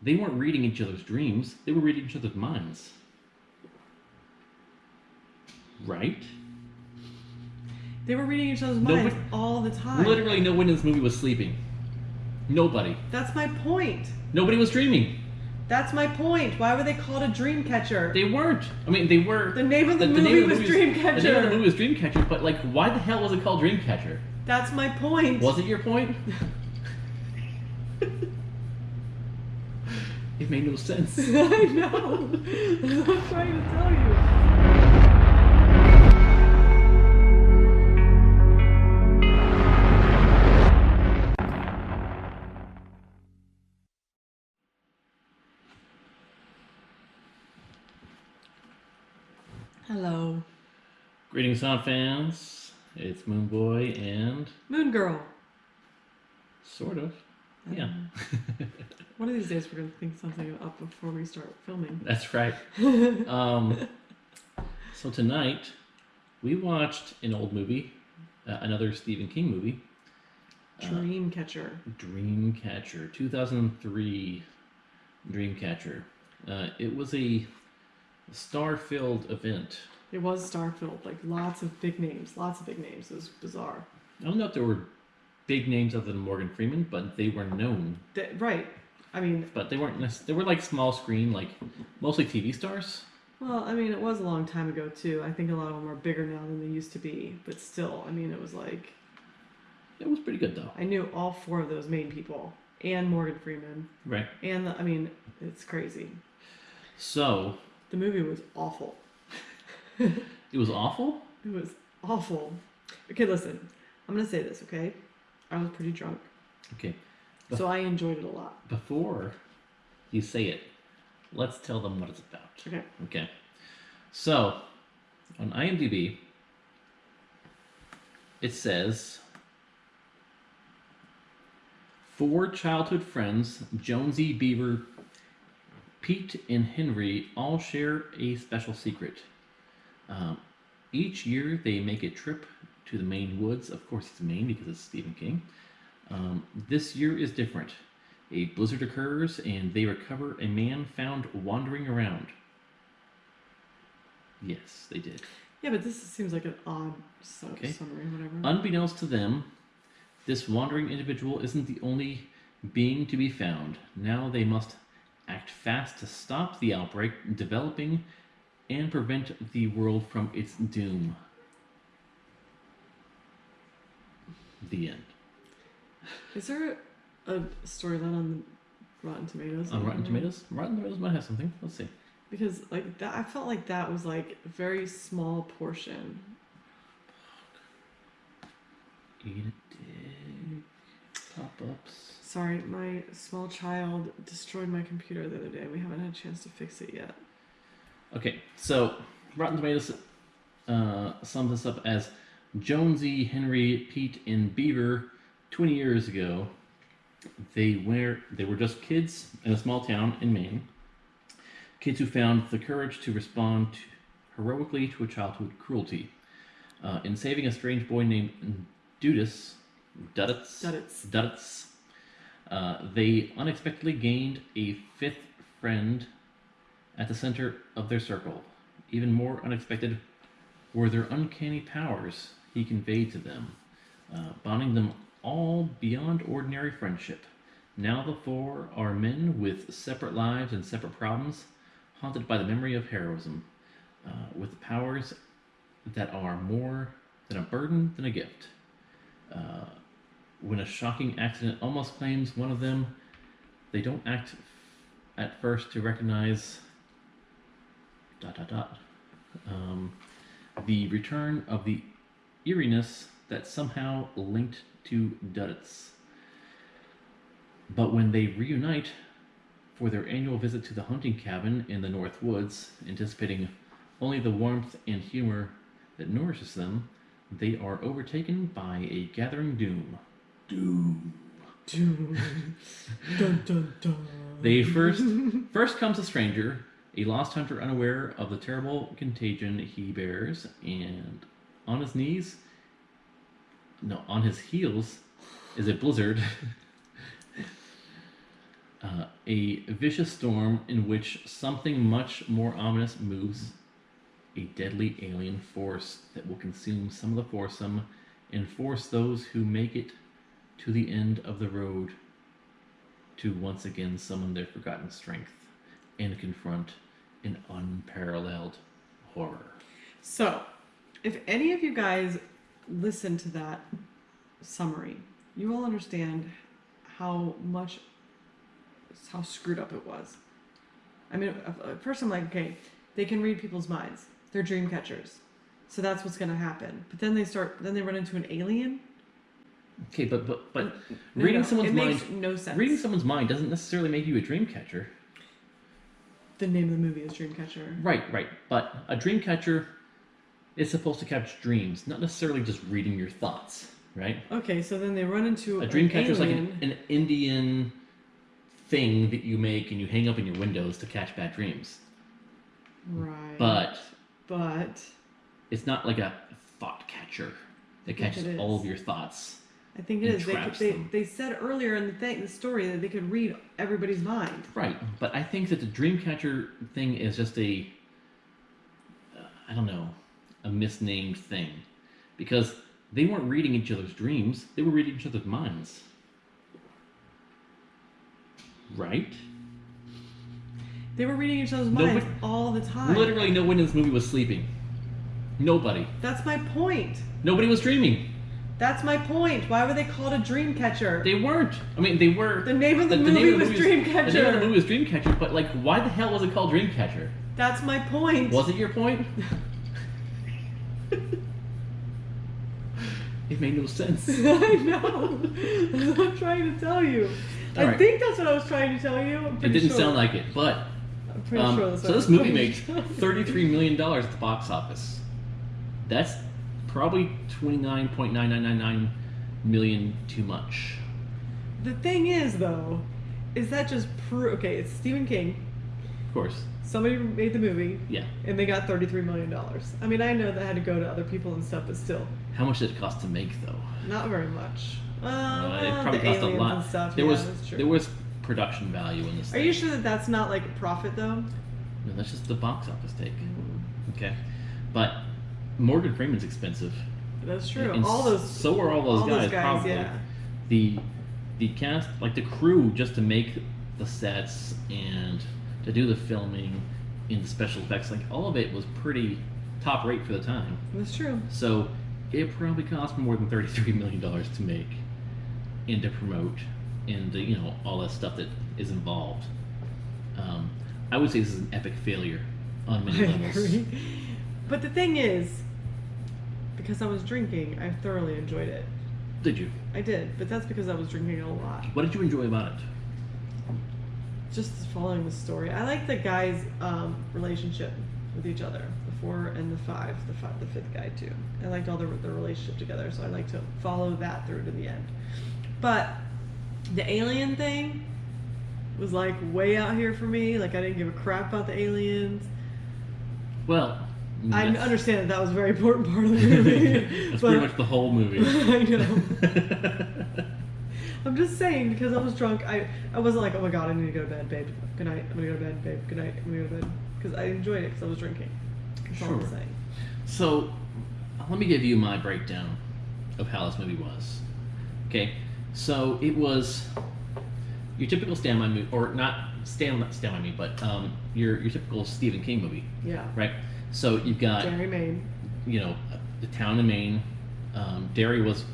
They weren't reading each other's dreams. They were reading each other's minds. Right? They were reading each other's minds all the time. Literally no one in this movie was sleeping. Nobody. That's my point. Nobody was dreaming. That's my point. Why were they called a Dreamcatcher? They weren't. I mean, they were. The name of the movie was Dreamcatcher. The name of the movie was Dreamcatcher, but like, why the hell was it called Dreamcatcher? That's my point. Was it your point? It made no sense. I know. That's what I'm trying to tell you. Hello. Greetings, Sound fans. It's Moon Boy and Moon Girl. Sort of. Yeah. One of these days we're going to think something up before we start filming. That's right. So tonight we watched an old movie, another Stephen King movie. Dreamcatcher. Dreamcatcher, 2003 Dreamcatcher. It was a star-filled event. It was star-filled, like lots of big names. It was bizarre. I don't know if there were big names other than Morgan Freeman, but they were known. Right. I mean... But they weren't they were like small screen, like mostly TV stars. Well, I mean, it was a long time ago, too. I think a lot of them are bigger now than they used to be. But still, I mean, it was like... It was pretty good, though. I knew all four of those main people. And Morgan Freeman. Right. And, I mean, it's crazy. So... The movie was awful. It was awful? It was awful. Okay, listen. I'm going to say this, okay? I was pretty drunk. Okay. So I enjoyed it a lot. Before you say it, let's tell them what it's about. Okay. Okay. So, on IMDb, it says, 4 childhood friends, Jonesy, Beaver, Pete, and Henry, all share a special secret. Each year, they make a trip to the Maine woods. Of course, it's Maine because it's Stephen King. This year is different. A blizzard occurs, and they recover a man found wandering around. Yes, they did. Yeah, but this seems like an odd summary, whatever. Unbeknownst to them, this wandering individual isn't the only being to be found. Now they must act fast to stop the outbreak developing and prevent the world from its doom. The end. Is there a storyline on Rotten Tomatoes? On Rotten Tomatoes? Rotten Tomatoes might have something. Let's see. Because like that, I felt like that was like a very small portion. Eat a dick. Pop-ups. Sorry, my small child destroyed my computer the other day. We haven't had a chance to fix it yet. Okay, so Rotten Tomatoes sums this up as Jonesy, Henry, Pete, and Beaver 20 years ago. They were just kids in a small town in Maine. Kids who found the courage to respond heroically to a childhood cruelty. In saving a strange boy named Duddits, they unexpectedly gained a 5th friend at the center of their circle. Even more unexpected were their uncanny powers he conveyed to them, bonding them all beyond ordinary friendship. Now the 4 are men with separate lives and separate problems, haunted by the memory of heroism, with powers that are more than a burden than a gift. When a shocking accident almost claims one of them, they don't act at first to recognize... the return of the eeriness that somehow linked to Duddits. But when they reunite for their annual visit to the hunting cabin in the North Woods, anticipating only the warmth and humor that nourishes them, they are overtaken by a gathering doom. Doom. Dun, dun, dun. They first comes a stranger, a lost hunter unaware of the terrible contagion he bears, and on his heels is a blizzard A vicious storm in which something much more ominous moves, a deadly alien force that will consume some of the foursome and force those who make it to the end of the road to once again summon their forgotten strength and confront an unparalleled horror. So, if any of you guys listen to that summary, you will understand how screwed up it was. I mean, at first I'm like, okay, they can read people's minds. They're dream catchers. So that's what's going to happen. But then they run into an alien. Okay, but reading someone's mind makes no sense. Reading someone's mind doesn't necessarily make you a dream catcher. The name of the movie is Dreamcatcher. Right. But a dream catcher is supposed to catch dreams, not necessarily just reading your thoughts, right? Okay, so then they run into a dream catcher is like alien. an Indian thing that you make and you hang up in your windows to catch bad dreams. Right. But it's not like a thought catcher that catches all of your thoughts. I think it is. They said earlier in the story that they could read everybody's mind. Right, but I think that the Dreamcatcher thing is just a misnamed thing. Because they weren't reading each other's dreams, they were reading each other's minds. Right? They were reading each other's minds all the time. Literally no one in this movie was sleeping. Nobody. That's my point. Nobody was dreaming. That's my point. Why were they called a dream catcher? They weren't. I mean, they were. The name of the movie was Dreamcatcher. The name of the movie was Dreamcatcher, but like, why the hell was it called Dreamcatcher? That's my point. Was it your point? It made no sense. I know. That's what I'm trying to tell you. I think that's what I was trying to tell you. It didn't sound like it, but I'm pretty sure that's so this movie made $33 million at the box office. That's probably 29.9999 million too much. The thing is, though, is that just okay? It's Stephen King. Of course. Somebody made the movie. Yeah. And they got $33 million. I mean, I know that had to go to other people and stuff, but still. How much did it cost to make, though? Not very much. It probably cost a lot. And stuff. There was production value in this. Are you sure that that's not like a profit, though? No, that's just the box office take. Okay, but Morgan Freeman's expensive. That's true. And so are all those guys probably. Yeah. The cast, like the crew, just to make the sets and to do the filming and the special effects, like all of it was pretty top rate for the time. That's true. So it probably cost more than $33 million to make and to promote and to, all that stuff that is involved. I would say this is an epic failure on many levels. Agree. But the thing is, because I was drinking, I thoroughly enjoyed it. Did you? I did, but that's because I was drinking a lot. What did you enjoy about it? Just following the story. I like the guys' relationship with each other. The 4 and the 5. The 5th guy too. I liked all their relationship together, so I like to follow that through to the end. But the alien thing was like way out here for me. Like I didn't give a crap about the aliens. Well, I understand that was a very important part of the movie. That's pretty much the whole movie. I know. I'm just saying, because I was drunk, I wasn't like, oh my god, I need to go to bed, babe. Good night. I'm gonna go to bed, babe. Good night. I'm gonna go to bed. Because I enjoyed it because I was drinking. That's all I'm saying. So, let me give you my breakdown of how this movie was. Okay, so it was your typical stand by movie, or not stand by me, but your typical Stephen King movie. Yeah. Right. So you've got Maine. The town in Maine. Derry was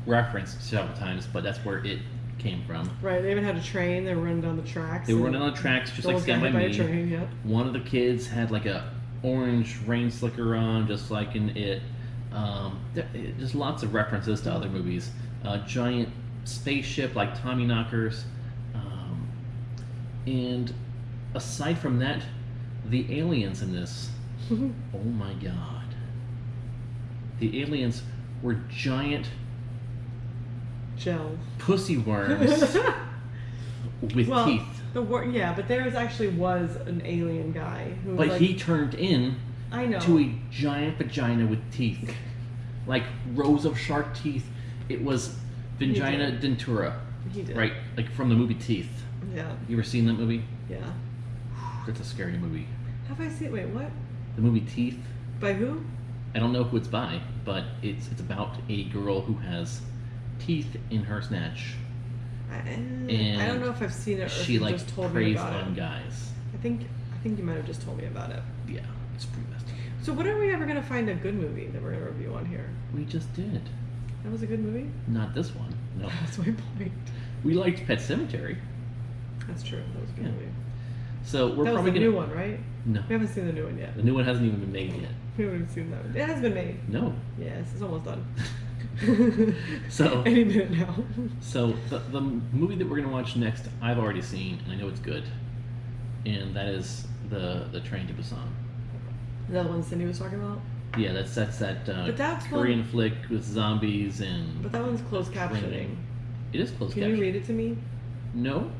referenced several times, but that's where it came from. Right. They even had a train. They were running down the tracks. They were running on the tracks, just like Stand by Me. Train, yep. One of the kids had like a orange rain slicker on, just like in it. Just lots of references to other movies. Giant spaceship like Tommyknockers. And aside from that, the aliens in this, oh my god. The aliens were giant gel pussy worms with teeth. But there was an alien guy who was he turned in to a giant vagina with teeth. Like rows of shark teeth. It was Vagina dentura. He did. Right? Like from the movie Teeth. Yeah. You ever seen that movie? Yeah. That's a scary movie. Have I seen? Wait, what? The movie Teeth. By who? I don't know who it's by, but it's about a girl who has teeth in her snatch. I don't know if I've seen it or She if you like just told me preys about on it. guys. I think you might have just told me about it. Yeah, it's pretty messed up. So when are we ever gonna find a good movie that we're gonna review on here? We just did. That was a good movie? Not this one. No. That's my point. We liked Pet Sematary. That's true. That was a good Yeah. movie. So we're That was probably the gonna. new one, right? No. We haven't seen the new one yet. The new one hasn't even been made yet. We haven't seen that one. It has been made. No. Yes, it's almost done. So any minute now. So the movie that we're gonna watch next, I've already seen, and I know it's good, and that is the Train to Busan. Is that the one Cindy was talking about? Yeah, that's that But that's Korean flick with zombies and. But that one's closed captioning. It is closed Can captioning. you read it to me? No,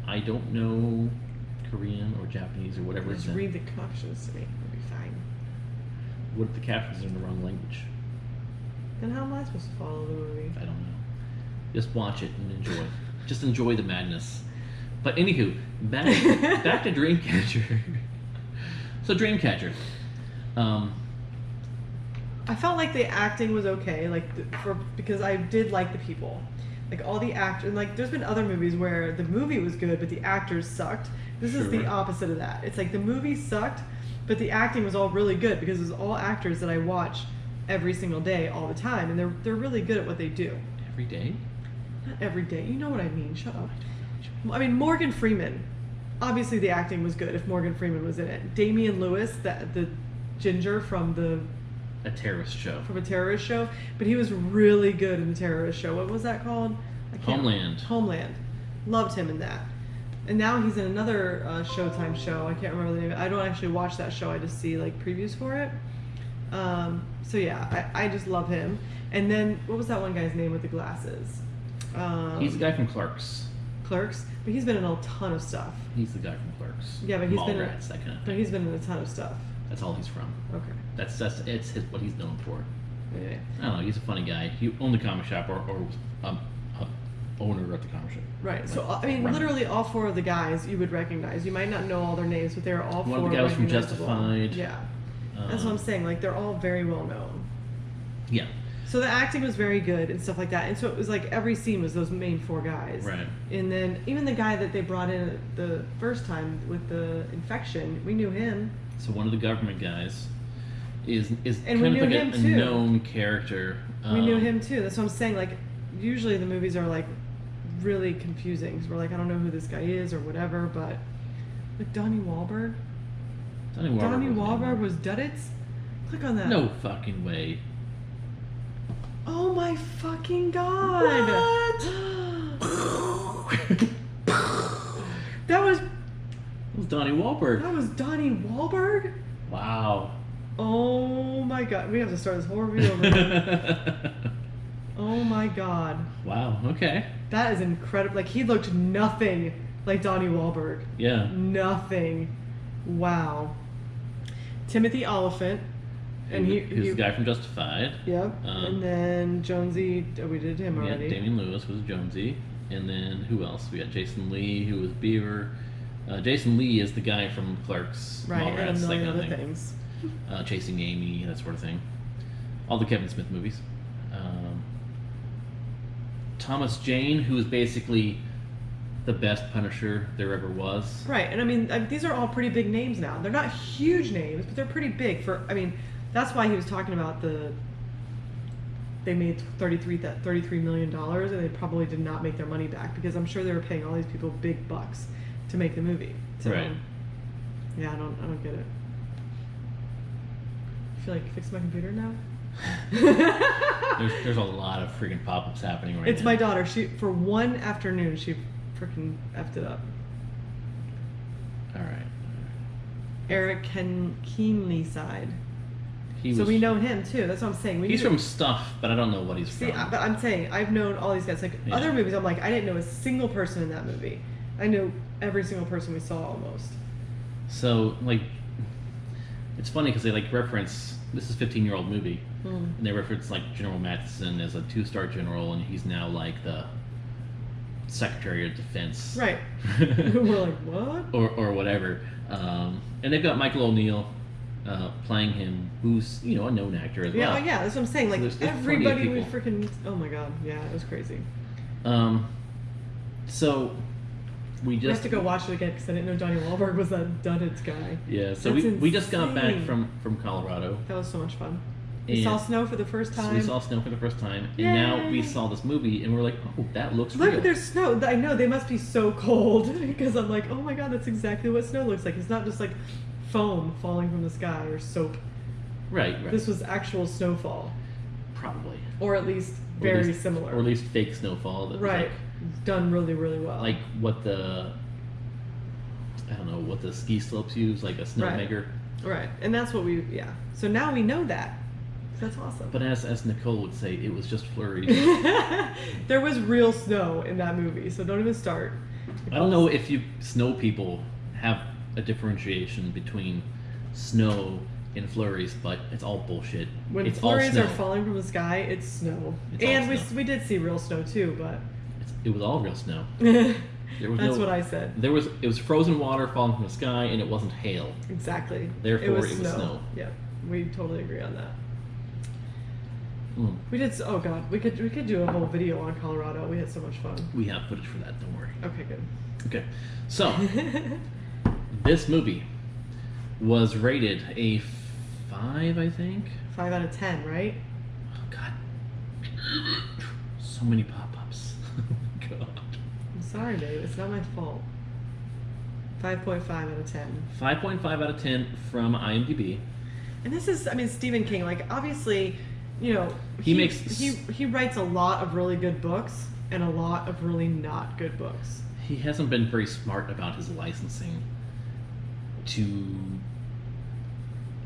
I don't know Korean or Japanese or whatever. Just it's in. read the captions to me. It'll be fine. What if the captions are in the wrong language? Then how am I supposed to follow the movie? I don't know. Just watch it and enjoy. Just enjoy the madness. But anywho, back to Dreamcatcher. So Dreamcatcher. I felt like the acting was okay, like because I did like the people, like all the actors. Like there's been other movies where the movie was good, but the actors sucked. This is the Sure. opposite of that. It's like the movie sucked, but the acting was all really good because it was all actors that I watch every single day, all the time, and they're really good at what they do. Every day? Not every day. You know what I mean? Shut up. I mean Morgan Freeman. Obviously, the acting was good if Morgan Freeman was in it. Damian Lewis, the ginger from A terrorist show. a terrorist show, but he was really good in the terrorist show. What was that called? Homeland. Homeland. Loved him in that. And now he's in another Showtime show. I can't remember the name. I don't actually watch that show. I just see like previews for it. So yeah, I just love him. And then what was that one guy's name with the glasses? He's the guy from Clerks. Clerks, but he's been in a ton of stuff. He's the guy from Clerks. Yeah, but he's been in, Mallrats, that kind of but thing. he's been in a ton of stuff. That's all he's from. Okay. It's what he's known for. Yeah. I don't know. He's a funny guy. He owned the comic shop or was owner of the comic shop. Right. So Like, I mean, run. literally all four of the guys you would recognize. You might not know all their names, but they're all One four of the guys from recognizable. Justified. Yeah. That's what I'm saying. Like they're all very well known. Yeah. So the acting was very good and stuff like that. And so it was like every scene was those main four guys. Right. And then even the guy that they brought in the first time with the infection, we knew him. So one of the government guys is And we kind knew of like him a too. known character. We knew him too. That's what I'm saying. Like usually the movies are like really confusing because we're like, I don't know who this guy is or whatever. But like Donnie Wahlberg. Donnie Wahlberg was Duddits. Click on that. No fucking way. Oh my fucking god! That was It was Donnie Wahlberg. Donnie Wahlberg. Wow. Oh my god, we have to start this whole review over again. Oh my god, Wow. Okay. that is incredible. Like he looked nothing like Donnie Wahlberg. Yeah. Nothing. Wow. Timothy Oliphant, and He was the guy from Justified. Yep. And then Jonesy. Oh, we did him Yeah. already. Damian Lewis was Jonesy, and then who else? We got Jason Lee, who was Beaver. Jason Lee is the guy from Clerks, Right, and a Mallrats, that million kind of other thing. things. Chasing Amy, that sort of thing. All the Kevin Smith movies. Thomas Jane, who is basically the best Punisher there ever was. Right, and I mean these are all pretty big names now. They're not huge names, but they're pretty big for. I mean, that's why he was talking about they made $33 million, and they probably did not make their money back because I'm sure they were paying all these people big bucks to make the movie. So, Right. Yeah, I don't get it. I feel like fix my computer now. There's a lot of freaking pop-ups happening right It's now. my daughter. She for one afternoon she freaking effed it up. All right. Eric Keenly side. He So was, we know him too. That's what I'm saying. He's from Stuff, but I don't know what he's See, from. but I'm saying I've known all these guys. Like Yeah. other movies, I'm like I didn't know a single person in that movie. I knew every single person we saw almost. So like, it's funny because they like reference this is a 15-year-old movie, Mm. and they reference like General Matheson as a 2-star general, and he's now like the Secretary of Defense, Right. We're like, what? or whatever. And they've got Michael O'Neill playing him, who's a known actor as Yeah, well. yeah, that's what I'm saying. Like, So there's plenty of everybody we people. freaking. Oh my god, yeah, it was crazy. So we We just have to go watch it again because I didn't know Johnny Wahlberg was that Duddits guy. Yeah, so That's we just got back insane. from Colorado. That was so much fun. We And saw snow for the first So time. we saw snow for the first time, and now we Yay. saw this movie, and we're like, oh, that looks Look, real. there's snow. I know they must be so cold because I'm like, oh my god, that's exactly what snow looks like. It's not just like foam falling from the sky or soap. Right. This was actual snowfall, Probably. or at least Or at very least- similar. Or at least fake snowfall. That was right, done really, really well. Like what the, I don't know, what the ski slopes use, like a snowmaker. right, and that's what yeah. So now we know that. That's awesome. But as Nicole would say, it was just flurries. There was real snow in that movie, so don't even start. I don't know if you snow people have a differentiation between snow and flurries, but it's all bullshit. When it's all flurries snow. are falling from the sky, it's snow. It's all And snow. we did see real snow too, but It was all real snow. There was that's no, what I said. It was frozen water falling from the sky, and it wasn't hail. Exactly. Therefore, it was snow. Yeah, we totally agree on that. Mm. We did. Oh god, we could do a whole video on Colorado. We had so much fun. We have footage for that. Don't worry. Okay, good. Okay, so this movie was rated a 5, I think. 5 out of 10, right? Oh God, so many pop-ups. Oh God. I'm sorry, babe. It's not my fault. 5.5 out of 10. 5.5 out of 10 from IMDb. And this is, I mean, Stephen King. Like, obviously, he writes a lot of really good books and a lot of really not good books. He hasn't been very smart about his licensing to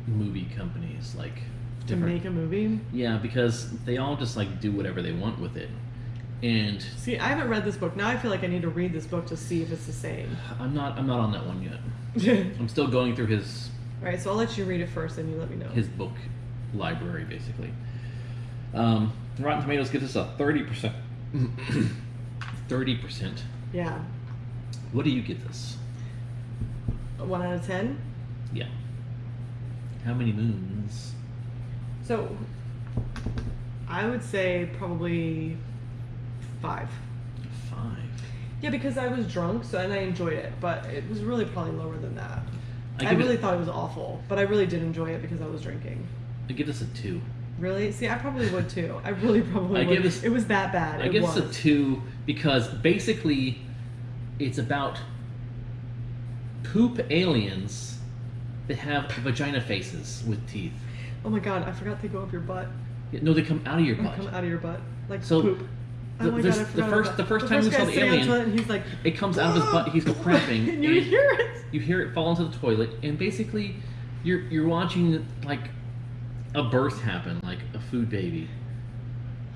movie companies, like To make a movie. Yeah, because they all just like do whatever they want with it, and See, I haven't read this book. Now I feel like I need to read this book to see if it's the same. I'm not on that one yet. I'm still going through his All right, so I'll let you read it first, and you let me know. his book library, basically. Rotten Tomatoes gives us a 30%. 30%. Yeah. What do you give this? A 1 out of 10. Yeah. How many moons? So I would say probably 5. 5. Yeah, because I was drunk, so and I enjoyed it, but it was really probably lower than that. I give really it, thought it was awful, but I really did enjoy it because I was drinking. I give this a 2. Really? See, I probably would too. I really probably I would. give this- It was that bad. I give this a 2 because basically it's about poop aliens that have vagina faces with teeth. Oh my god, I forgot they go up your butt. No, they come out of your Or butt. come out of your butt. Like So, poop. the- Oh my there's- god, I forgot about that. the first time we guy saw the sitting on alien, toilet and he's like, It comes out of his butt. He's crapping. and you hear it. You hear it fall into the toilet, and basically, you're watching like a birth happen, like a food baby.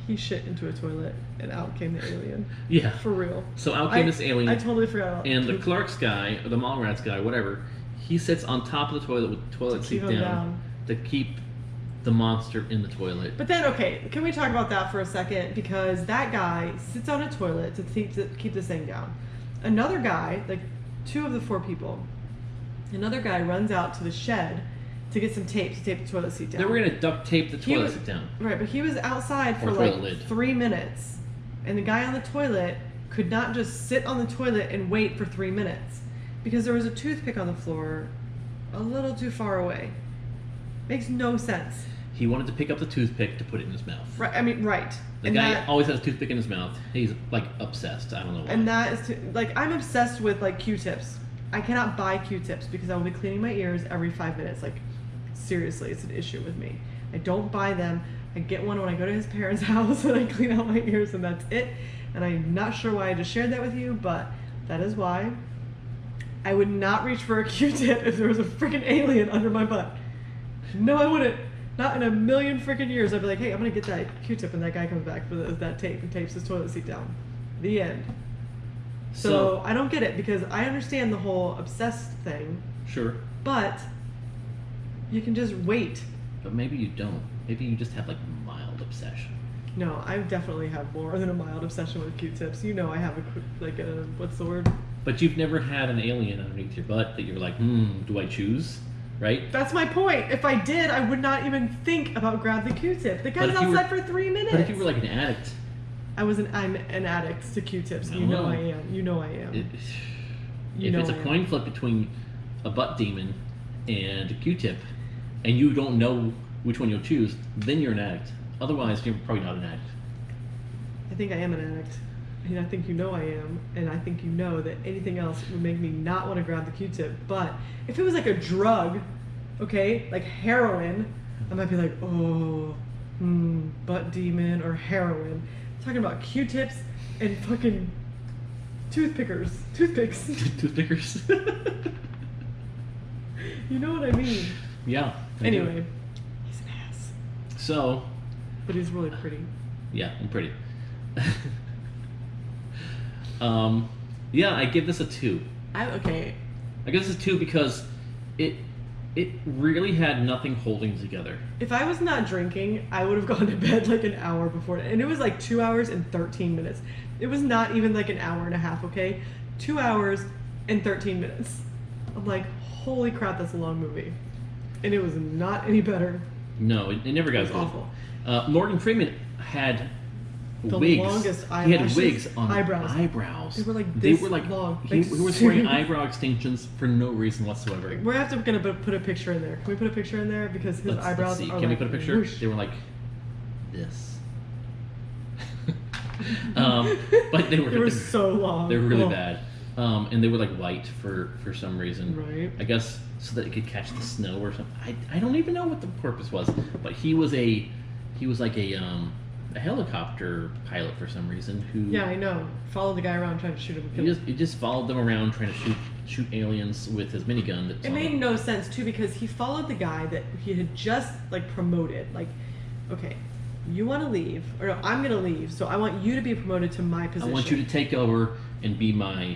He shit into a toilet and out came the alien. Yeah. For real. So out came this alien, I totally forgot about and the poop. clerk's guy, or the Mallrats guy, whatever, he sits on top of the toilet with the toilet To seat keep him down, down. to keep the monster in the toilet. But then, okay, can we talk about that for a second? Because that guy sits on a toilet to keep this thing down. Another guy, like 2 of the 4 people, another guy runs out to the shed to get some tape to tape the toilet seat down. They were gonna duct tape the He toilet was- seat down. Right, but he was outside for Or like toilet lid. 3 minutes. And the guy on the toilet could not just sit on the toilet and wait for 3 minutes. Because there was a toothpick on the floor a little too far away. Makes no sense. He wanted to pick up the toothpick to put it in his mouth. Right, I mean, right. The And guy that- always has a toothpick in his mouth. He's like obsessed. I don't know why. And that is like, I'm obsessed with like Q-tips. I cannot buy Q-tips because I will be cleaning my ears every 5 minutes. Like, seriously, it's an issue with me. I don't buy them. I get one when I go to his parents' house and I clean out my ears, and that's it. And I'm not sure why I just shared that with you, but that is why. I would not reach for a Q-tip if there was a freaking alien under my butt. No, I wouldn't. Not in a million freaking years. I'd be like, hey, I'm gonna get that Q-tip, and that guy comes back for that tape and tapes his toilet seat down. The end. So I don't get it, because I understand the whole obsessed thing, Sure. but you can just wait. But maybe you don't. Maybe you just have like mild obsession. No, I definitely have more than a mild obsession with Q-tips. You know, I have what's the word? But you've never had an alien underneath your butt that you're like, do I choose? Right? That's my point. If I did, I would not even think about grab the Q-tip. The guy's But if you were- outside for 3 minutes. But if you were like an addict, I'm an addict to Q-tips. You know I am. You know I am. if it's a coin flip between a butt demon and a Q-tip, and you don't know which one you'll choose, then you're an addict. Otherwise, you're probably not an addict. I think I am an addict. And I think you know I am. And I think you know that anything else would make me not want to grab the Q-tip. But if it was like a drug, okay, like heroin, I might be like, oh, butt demon or heroin. I'm talking about Q-tips and fucking toothpicks. Toothpickers. You know what I mean? Yeah. I do. Anyway, he's an ass. So. But he's really pretty. Yeah, I'm pretty. Yeah, I give this a 2. Okay. I give this a 2 because it really had nothing holding together. If I was not drinking, I would have gone to bed like an hour before. And it was like 2 hours and 13 minutes. It was not even like an hour and a half, okay? 2 hours and 13 minutes. I'm like, holy crap, that's a long movie. And it was not any better. No, it never got It was good. awful. Morgan Freeman had The wigs. longest He had eyelashes, wigs on eyebrows. eyebrows. They were like long. He Like, was wearing eyebrow extensions for no reason whatsoever. We're gonna put a picture in there. Can we put a picture in there? Because his eyebrows Let's see. are Can like, we put a picture? whoosh. They were like this. But they were so long. They were really Oh. bad. And they were like white for some reason. Right. I guess so that it could catch the snow or something. I don't even know what the purpose was. But he was like a helicopter pilot for some reason who Yeah, I know. Followed the guy around trying to shoot him. And kill him. he just followed them around trying to shoot aliens with his minigun. That's It made no sense too because he followed the guy that he had just like promoted. Like, okay, you want to leave, or no, I'm gonna leave. So I want you to be promoted to my position. I want you to take over and be my,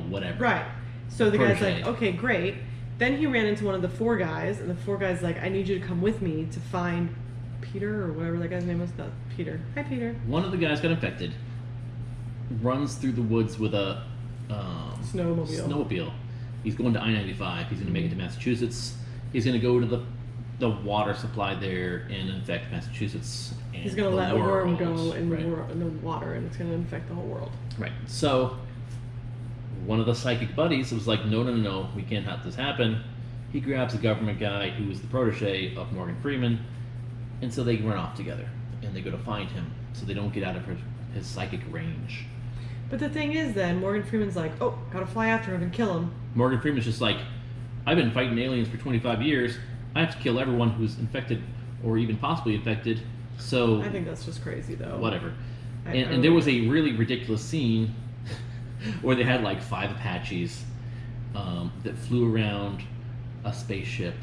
whatever. Right. So the guy's Protege. like, okay, great. Then he ran into one of the 4 guys, and the 4 guys like, I need you to come with me to find Peter or whatever that guy's name was. Not Peter. Hi, Peter. One of the guys got infected. Runs through the woods with a snowmobile. He's going to I-95. He's going to make it to Massachusetts. He's going to go to the water supply there and infect Massachusetts. And He's gonna the let a worm world. go in Right. the water, and it's gonna infect the whole world. Right. So one of the psychic buddies was like, no, we can't have this happen. He grabs a government guy who is the protege of Morgan Freeman, and so they run off together, and they go to find him, so they don't get out of his psychic range. But the thing is, then Morgan Freeman's like, oh, gotta fly after him and kill him. Morgan Freeman's just like, I've been fighting aliens for 25 years. I have to kill everyone who's infected or even possibly infected. So I think that's just crazy, though. whatever. I And there was a really ridiculous scene where they had like 5 Apaches that flew around a spaceship.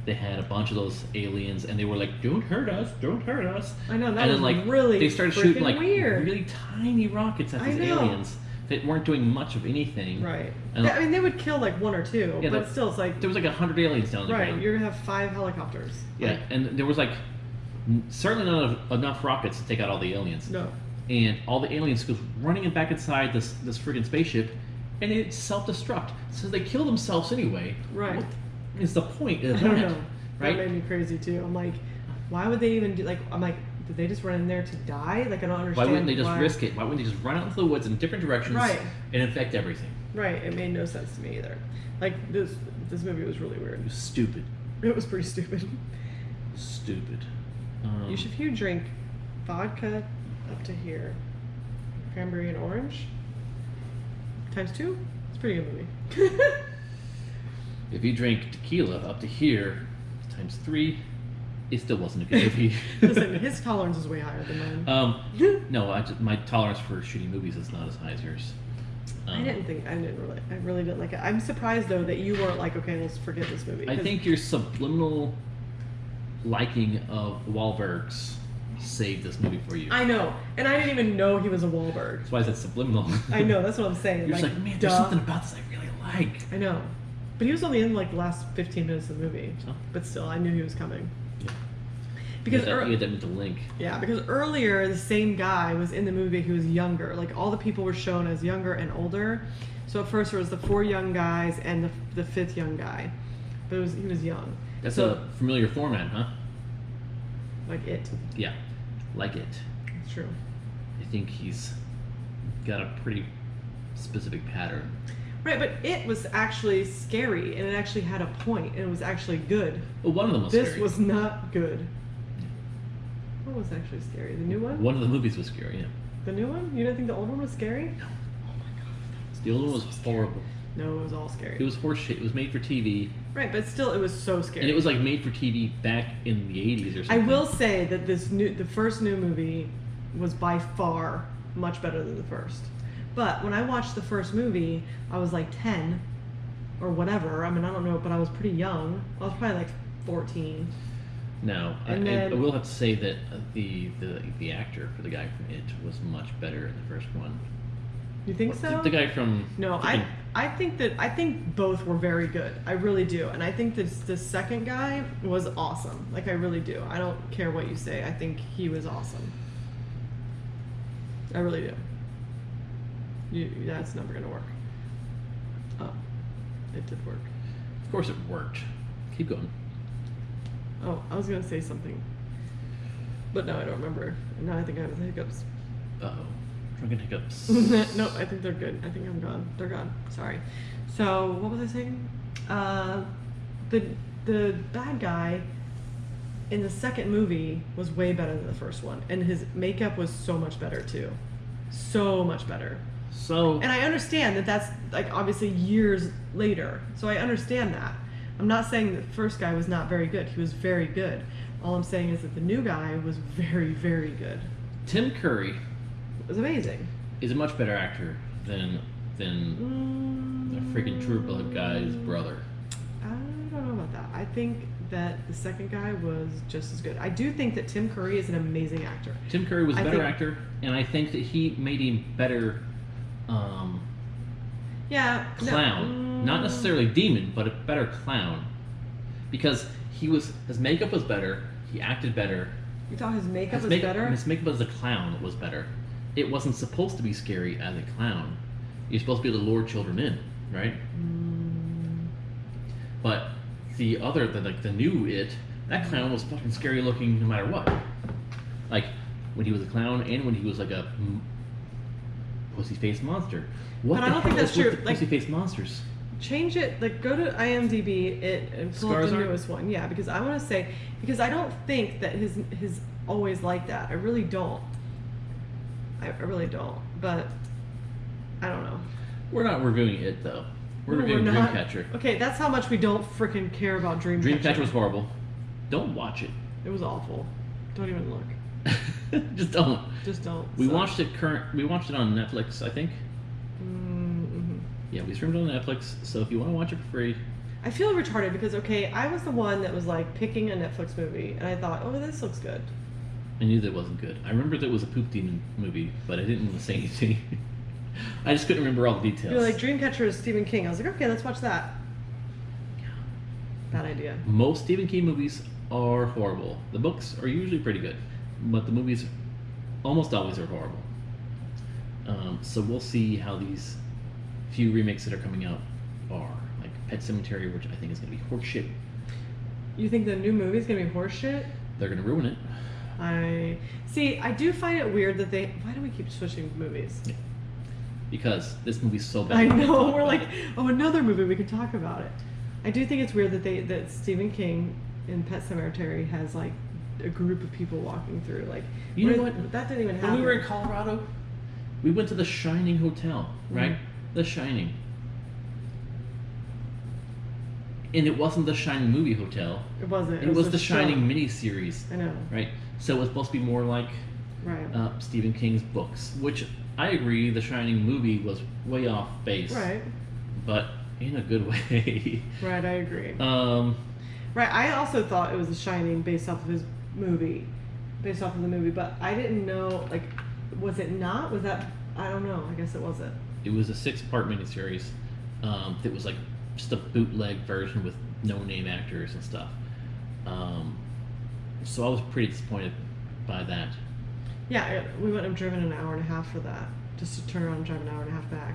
They had a bunch of those aliens, and they were like, "Don't hurt us! Don't hurt us!" I know, that and was then, like, really they started shooting freaking like weird. really tiny rockets at I these know. aliens that weren't doing much of anything. Right. And I mean, they would kill like 1 or 2, Yeah, but still, it's like, there was like 100 aliens down the right, ground. you're gonna have 5 helicopters. Yeah, Like, and there was like certainly not enough rockets to take out all the aliens. no. And all the aliens go running back inside this friggin' spaceship, and it self-destruct. So they kill themselves anyway. Right. What is the point of I that? don't know. Right? That made me crazy too. I'm like, why would they even do, like, I'm like, did they just run in there to die? Like, I don't understand. Why wouldn't they just risk it? Why wouldn't they just run out into the woods in different directions Right. and infect everything? Right, it made no sense to me either. Like, this movie was really weird. It was stupid. It was pretty stupid. Stupid. If you drink vodka up to here, cranberry and orange, times 2, it's a pretty good movie. If you drink tequila up to here, times 3, it still wasn't a good movie. Listen, his tolerance is way higher than mine. No, my tolerance for shitty movies is not as high as yours. I really didn't like it. I'm surprised though that you weren't like, okay, let's forget this movie. I think your subliminal liking of Wahlbergs saved this movie for you. I know, and I didn't even know he was a Wahlberg. That's why I said subliminal. I know, that's what I'm saying. You're just like, man, there's something about this I really like. I know, but he was only in like the last 15 minutes of the movie. Oh. But still, I knew he was coming. Yeah. Because you had that mental link. yeah, because earlier the same guy was in the movie who was younger. Like all the people were shown as younger and older. So at first there was the 4 young guys and the 5th young guy, but he was young. That's so, a familiar format, huh? like it. Yeah, like it. It's true. I think he's got a pretty specific pattern. Right, but it was actually scary, and it actually had a point, and it was actually good. Well, one of them was This scary. was not good. What was actually scary? The new one? One of the movies was scary, yeah. The new one? You didn't think the old one was scary? No. Oh my god. The old one was horrible. No, it was all scary. It was horseshit. It was made for TV. Right, but still, it was so scary. And it was like made for TV back in the 80s or I something. will say that the first new movie was by far much better than the first. But when I watched the first movie, I was like 10 or whatever. I mean, I don't know, but I was pretty young. I was probably like 14. No, I will have to say that the actor for the guy from It was much better in the first one. You think so? The guy from No, I think both were very good. I really do, and I think the second guy was awesome. Like I really do. I don't care what you say. I think he was awesome. I really do. That's never gonna work. Oh, it did work. Of course, it worked. Keep going. Oh, I was gonna say something, but no, I don't remember. Now I think I have the hiccups. Uh-oh. Drunken hiccups. No, I think they're good. I think I'm gone. They're gone. Sorry. So what was I saying? The bad guy in the second movie was way better than the first one, and his makeup was so much better too. So much better. So. And I understand that that's like obviously years later. So I understand that. I'm not saying that the first guy was not very good. He was very good. All I'm saying is that the new guy was very, very good. Tim Curry It was amazing. is a much better actor than the freaking True Blood guy's brother. I don't know about that. I think that the second guy was just as good. I do think that Tim Curry is an amazing actor. Tim Curry was a better actor, and I think that he made him better Yeah. clown. Not necessarily demon, but a better clown. Because his makeup was better, he acted better. You thought his makeup was better? His makeup as a clown was better. It wasn't supposed to be scary as a clown. You're supposed to be able to lure children in, right? But the new It, that clown was fucking scary looking no matter what. Like, when he was a clown and when he was like a pussy-faced monster. What But I don't think that's true. Like, pussy-faced monsters? Change it, like go to IMDb and pull up the newest one. Yeah, because I want to say, because I don't think that his always like that. I really don't. I really don't. But I don't know. We're not reviewing It though. We're No, reviewing not. Dreamcatcher. Okay, that's how much we don't freaking care about Dreamcatcher. Dreamcatcher was horrible. Don't watch it. It was awful. Don't even look. Just don't. Just don't. We So- watched it on Netflix, I think. Mm-hmm. Yeah, we streamed it on Netflix, so if you want to watch it for free. I feel retarded because, okay, I was the one that was like picking a Netflix movie, and I thought, oh, this looks good. I knew that it wasn't good. I remember that it was a poop demon movie, but I didn't want to say anything. I just couldn't remember all the details. You're like, Dreamcatcher is Stephen King. I was like, okay, let's watch that. Bad idea. Most Stephen King movies are horrible. The books are usually pretty good, but the movies almost always are horrible. So we'll see how these few remakes that are coming out are. Like Pet Sematary, which I think is going to be horseshit. You think the new movie's gonna be horseshit? They're going to ruin it. I do find it weird that why do we keep switching movies? Yeah. Because this movie's so bad. I know, Talk we're about like, it. oh, another movie, we can talk about it. I do think it's weird that Stephen King in Pet Sematary has like a group of people walking through. Like, You know what? That didn't even happen. When we were in Colorado, we went to the Shining Hotel, right? Mhm. The Shining. And it wasn't the Shining movie hotel. It wasn't. It was the show. Shining miniseries, I know. right? So it was supposed to be more like Right. Stephen King's books, which I agree the Shining movie was way off base. Right. But in a good way. Right, I agree. Right, I also thought it was The Shining based off of the movie, but I didn't know, like, was it not? Was that, I don't know, I guess it wasn't. It was a 6-part miniseries that was like just a bootleg version with no-name actors and stuff. So I was pretty disappointed by that. Yeah, we wouldn't have driven an hour and a half for that, just to turn around and drive an hour and a half back,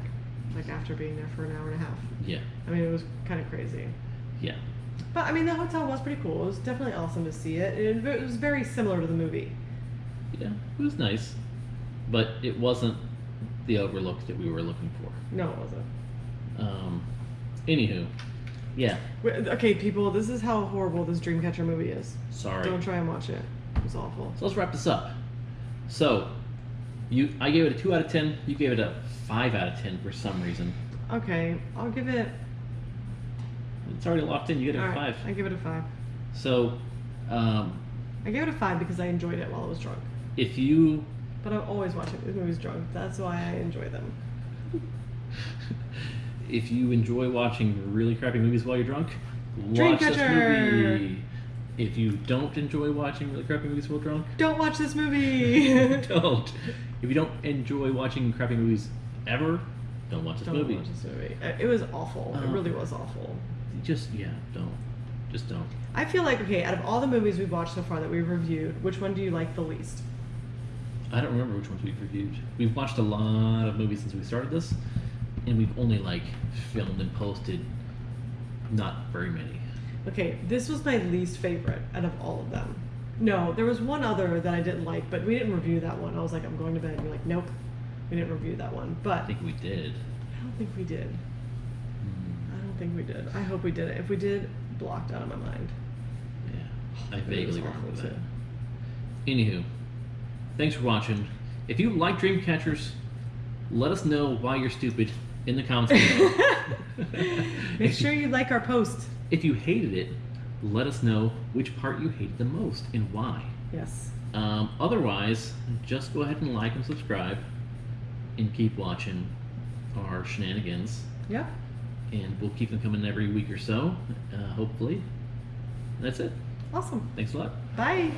like after being there for an hour and a half. Yeah. I mean, it was kind of crazy. Yeah. But I mean, the hotel was pretty cool. It was definitely awesome to see it. It was very similar to the movie. Yeah, it was nice, but it wasn't the overlook that we were looking for. No, it wasn't. Anywho, yeah. Okay, people, this is how horrible this Dreamcatcher movie is. Sorry. Don't try and watch it. It was awful. So let's wrap this up. So, I gave it a 2 out of 10. You gave it a 5 out of 10 for some reason. Okay, I'll give it. It's already locked in. You get it a All right, 5. I give it a 5. So, I gave it a 5 because I enjoyed it while I was drunk. if you But I'm always watching these movies drunk. That's why I enjoy them. if you enjoy watching really crappy movies while you're drunk, watch this Dreamcatcher! movie. If you don't enjoy watching really crappy movies while drunk, Don't watch this movie. don't. If you don't enjoy watching crappy movies ever, don't watch this Don't movie. watch this movie. It was awful. It really was awful. Just don't. Just don't. I feel like, okay, out of all the movies we've watched so far that we've reviewed, which one do you like the least? I don't remember which ones we've reviewed. We've watched a lot of movies since we started this, and we've only like filmed and posted not very many. Okay, this was my least favorite out of all of them. No, there was one other that I didn't like, but we didn't review that one. I was like, I'm going to bed. And you're like, nope, we didn't review that one. But I think we did. I don't think we did. I don't think we did. I hope we did it. If we did, blocked out of my mind. Yeah, I It was vaguely awful, remember that. too. Anywho, thanks for watching. If you like Dreamcatchers, let us know why you're stupid in the comments below. Make sure you like our post. If you hated it, let us know which part you hated the most and why. Yes. Otherwise, just go ahead and like and subscribe and keep watching our shenanigans. Yep. And we'll keep them coming every week or so, hopefully. That's it. Awesome. Thanks a lot. Bye.